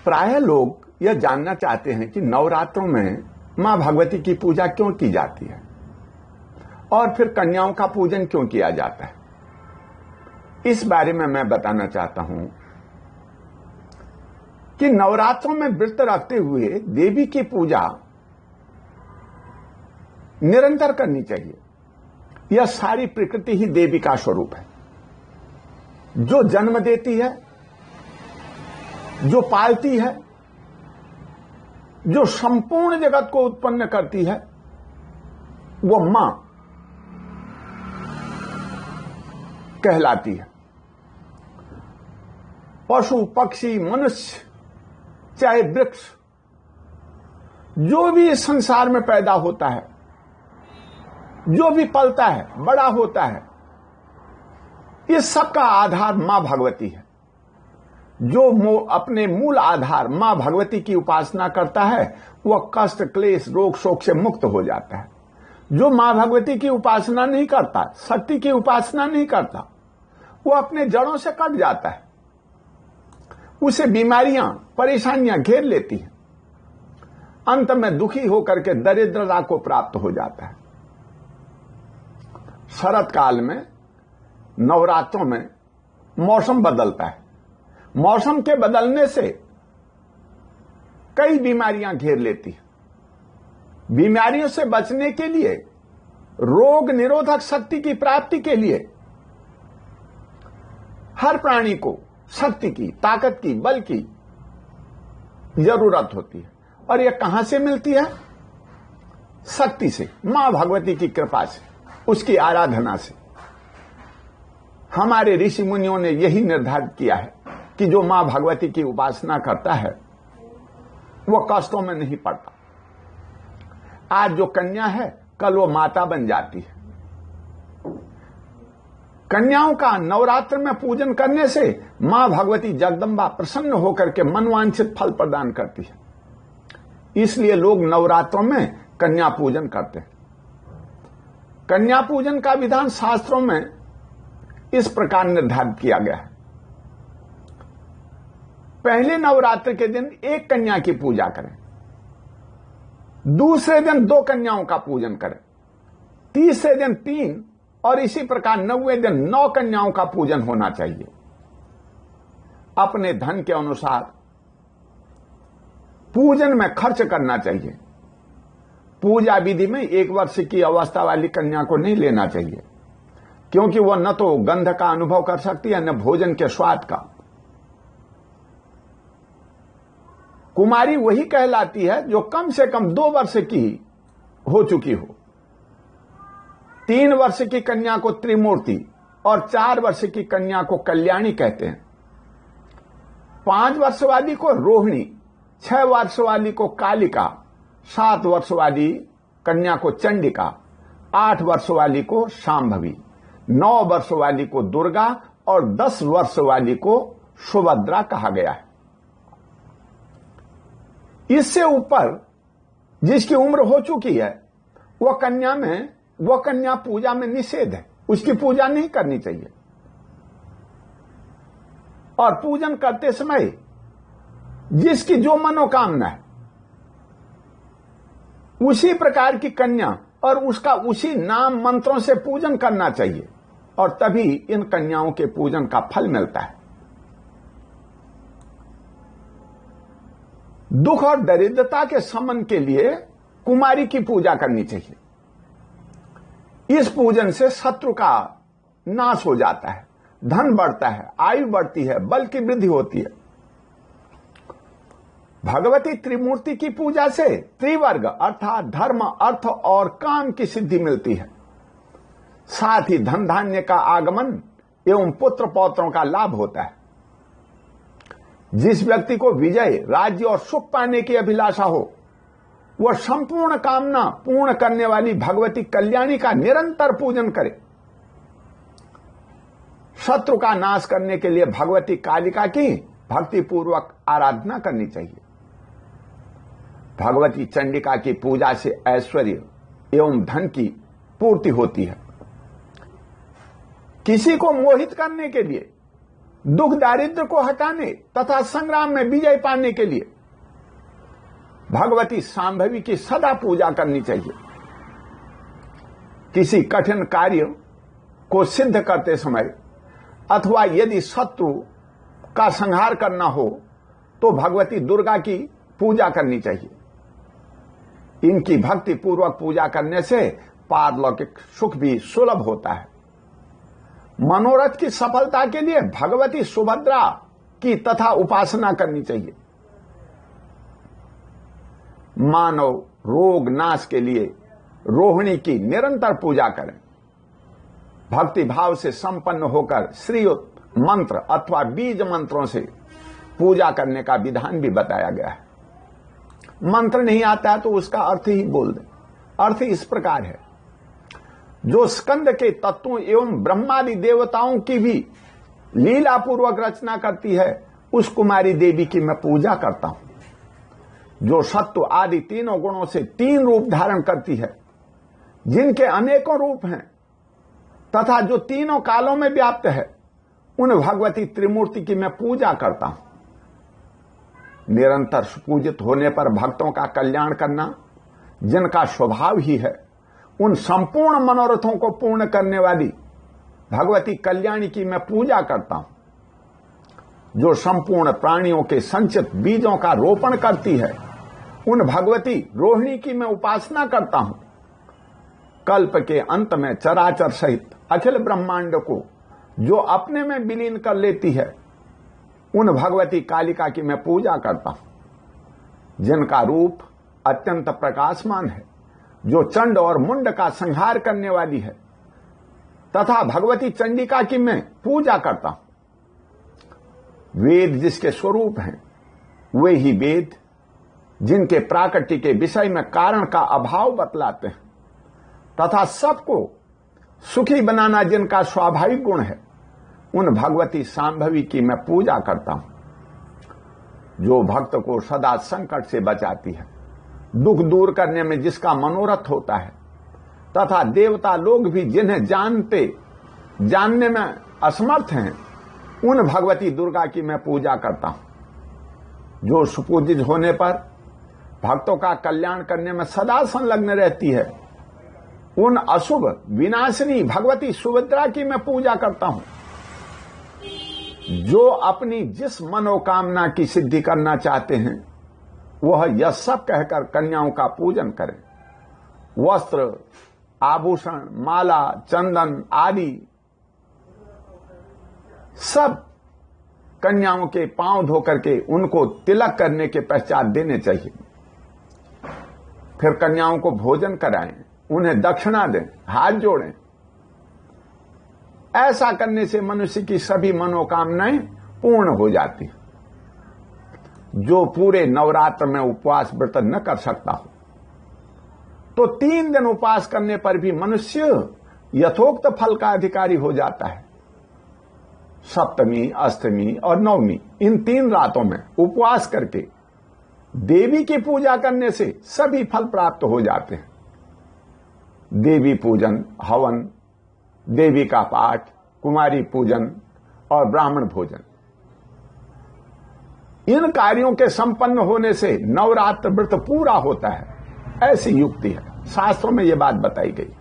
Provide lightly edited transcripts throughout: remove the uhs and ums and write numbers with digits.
प्रायः लोग यह जानना चाहते हैं कि नवरात्रों में मां भगवती की पूजा क्यों की जाती है और फिर कन्याओं का पूजन क्यों किया जाता है। इस बारे में मैं बताना चाहता हूं कि नवरात्रों में व्रत रखते हुए देवी की पूजा निरंतर करनी चाहिए। यह सारी प्रकृति ही देवी का स्वरूप है, जो जन्म देती है, जो पालती है, जो संपूर्ण जगत को उत्पन्न करती है, वो मां कहलाती है। पशु पक्षी मनुष्य चाहे वृक्ष, जो भी इस संसार में पैदा होता है, जो भी पलता है, बड़ा होता है, इस सब का आधार मां भगवती है। जो अपने मूल आधार मां भगवती की उपासना करता है वह कष्ट क्लेश रोग शोक से मुक्त हो जाता है। जो मां भगवती की उपासना नहीं करता, शक्ति की उपासना नहीं करता, वो अपने जड़ों से कट जाता है। उसे बीमारियां परेशानियां घेर लेती हैं, अंत में दुखी होकर के दरिद्रता को प्राप्त हो जाता है। शरद काल में नवरात्रों में मौसम बदलता है। मौसम के बदलने से कई बीमारियां घेर लेती हैं। बीमारियों से बचने के लिए, रोग निरोधक शक्ति की प्राप्ति के लिए हर प्राणी को शक्ति की, ताकत की, बल की जरूरत होती है। और यह कहां से मिलती है? शक्ति से, मां भगवती की कृपा से, उसकी आराधना से। हमारे ऋषि मुनियों ने यही निर्धारित किया है कि जो मां भगवती की उपासना करता है वह कष्टों में नहीं पड़ता। आज जो कन्या है कल वो माता बन जाती है। कन्याओं का नवरात्र में पूजन करने से मां भगवती जगदम्बा प्रसन्न होकर के मनवांछित फल प्रदान करती है। इसलिए लोग नवरात्रों में कन्या पूजन करते हैं। कन्या पूजन का विधान शास्त्रों में इस प्रकार निर्धारित किया गया है। पहले नवरात्र के दिन एक कन्या की पूजा करें, दूसरे दिन 2 कन्याओं का पूजन करें, तीसरे दिन 3 और इसी प्रकार 9वें दिन 9 कन्याओं का पूजन होना चाहिए। अपने धन के अनुसार पूजन में खर्च करना चाहिए। पूजा विधि में 1 वर्ष की अवस्था वाली कन्या को नहीं लेना चाहिए, क्योंकि वह न तो गंध का अनुभव कर सकती है न भोजन के स्वाद का। कुमारी वही कहलाती है जो कम से कम 2 वर्ष की हो चुकी हो। 3 वर्ष की कन्या को त्रिमूर्ति और 4 वर्ष की कन्या को कल्याणी कहते हैं। 5 वर्ष वाली को रोहिणी, 6 वर्ष वाली को कालिका, 7 वर्ष वाली कन्या को चंडिका, 8 वर्ष वाली को शांभवी, 9 वर्ष वाली को दुर्गा और 10 वर्ष वाली को सुभद्रा कहा गया है। इससे ऊपर जिसकी उम्र हो चुकी है वह कन्या पूजा में निषेध है, उसकी पूजा नहीं करनी चाहिए। और पूजन करते समय जिसकी जो मनोकामना है उसी प्रकार की कन्या और उसका उसी नाम मंत्रों से पूजन करना चाहिए, और तभी इन कन्याओं के पूजन का फल मिलता है। दुख और दरिद्रता के शमन के लिए कुमारी की पूजा करनी चाहिए। इस पूजन से शत्रु का नाश हो जाता है, धन बढ़ता है, आयु बढ़ती है, बल की वृद्धि होती है। भगवती त्रिमूर्ति की पूजा से त्रिवर्ग अर्थात धर्म, अर्थ और काम की सिद्धि मिलती है। साथ ही धन धान्य का आगमन एवं पुत्र पौत्रों का लाभ होता है। जिस व्यक्ति को विजय, राज्य और सुख पाने की अभिलाषा हो वह संपूर्ण कामना पूर्ण करने वाली भगवती कल्याणी का निरंतर पूजन करे। शत्रु का नाश करने के लिए भगवती कालिका की भक्ति पूर्वक आराधना करनी चाहिए। भगवती चंडिका की पूजा से ऐश्वर्य एवं धन की पूर्ति होती है। किसी को मोहित करने के लिए दुख दारिद्र को हटाने तथा संग्राम में विजय पाने के लिए भगवती सांभवी की सदा पूजा करनी चाहिए। किसी कठिन कार्य को सिद्ध करते समय अथवा यदि शत्रु का संहार करना हो तो भगवती दुर्गा की पूजा करनी चाहिए। इनकी भक्ति पूर्वक पूजा करने से पारलौकिक सुख भी सुलभ होता है। मनोरथ की सफलता के लिए भगवती सुभद्रा की तथा उपासना करनी चाहिए। मानव रोग नाश के लिए रोहिणी की निरंतर पूजा करें। भक्ति भाव से संपन्न होकर श्रीयुत मंत्र अथवा बीज मंत्रों से पूजा करने का विधान भी बताया गया है। मंत्र नहीं आता है तो उसका अर्थ ही बोल दें। अर्थ इस प्रकार है, जो स्कंद के तत्वों एवं ब्रह्मादि देवताओं की भी लीला पूर्वक रचना करती है, उस कुमारी देवी की मैं पूजा करता हूं। जो सत्व आदि तीनों गुणों से तीन रूप धारण करती है, जिनके अनेकों रूप हैं तथा जो तीनों कालों में व्याप्त है, उन भगवती त्रिमूर्ति की मैं पूजा करता हूं। निरंतर पूजित होने पर भक्तों का कल्याण करना जिनका स्वभाव ही है, उन संपूर्ण मनोरथों को पूर्ण करने वाली भगवती कल्याणी की मैं पूजा करता हूं। जो संपूर्ण प्राणियों के संचित बीजों का रोपण करती है, उन भगवती रोहिणी की मैं उपासना करता हूं। कल्प के अंत में चराचर सहित अखिल ब्रह्मांड को जो अपने में विलीन कर लेती है, उन भगवती कालिका की मैं पूजा करता हूं। जिनका रूप अत्यंत प्रकाशमान है, जो चंड और मुंड का संहार करने वाली है, तथा भगवती चंडिका की मैं पूजा करता हूं। वेद जिसके स्वरूप हैं, वे ही वेद जिनके प्राकृति के विषय में कारण का अभाव बतलाते हैं, तथा सबको सुखी बनाना जिनका स्वाभाविक गुण है, उन भगवती सांभवी की मैं पूजा करता हूं। जो भक्त को सदा संकट से बचाती है, दुख दूर करने में जिसका मनोरथ होता है, तथा देवता लोग भी जिन्हें जानने में असमर्थ हैं, उन भगवती दुर्गा की मैं पूजा करता हूं। जो सुपूजित होने पर भक्तों का कल्याण करने में सदा संलग्न रहती है, उन अशुभ विनाशिनी भगवती सुभद्रा की मैं पूजा करता हूं। जो अपनी जिस मनोकामना की सिद्धि करना चाहते हैं, वह यह सब कहकर कन्याओं का पूजन करें। वस्त्र, आभूषण, माला, चंदन आदि सब कन्याओं के पांव धोकर के उनको तिलक करने के पश्चात देने चाहिए। फिर कन्याओं को भोजन कराएं, उन्हें दक्षिणा दें, हाथ जोड़ें। ऐसा करने से मनुष्य की सभी मनोकामनाएं पूर्ण हो जाती हैं। जो पूरे नवरात्र में उपवास व्रत न कर सकता हो, तो 3 दिन उपवास करने पर भी मनुष्य यथोक्त फल का अधिकारी हो जाता है। सप्तमी, अष्टमी और नवमी, इन 3 रातों में उपवास करके देवी की पूजा करने से सभी फल प्राप्त हो जाते हैं। देवी पूजन, हवन, देवी का पाठ, कुमारी पूजन और ब्राह्मण भोजन, इन कार्यों के संपन्न होने से नवरात्र व्रत पूरा होता है, ऐसी युक्ति है। शास्त्रों में यह बात बताई गई।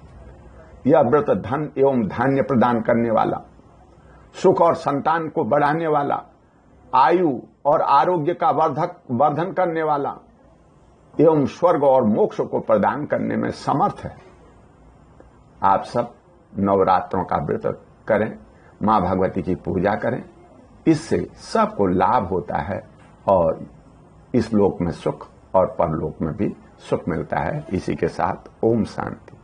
यह व्रत धन एवं धान्य प्रदान करने वाला, सुख और संतान को बढ़ाने वाला, आयु और आरोग्य का वर्धन करने वाला एवं स्वर्ग और मोक्ष को प्रदान करने में समर्थ है। आप सब नवरात्रों का व्रत करें, मां भगवती की पूजा करें, इससे सबको लाभ होता है और इस लोक में सुख और परलोक में भी सुख मिलता है। इसी के साथ ओम शांति।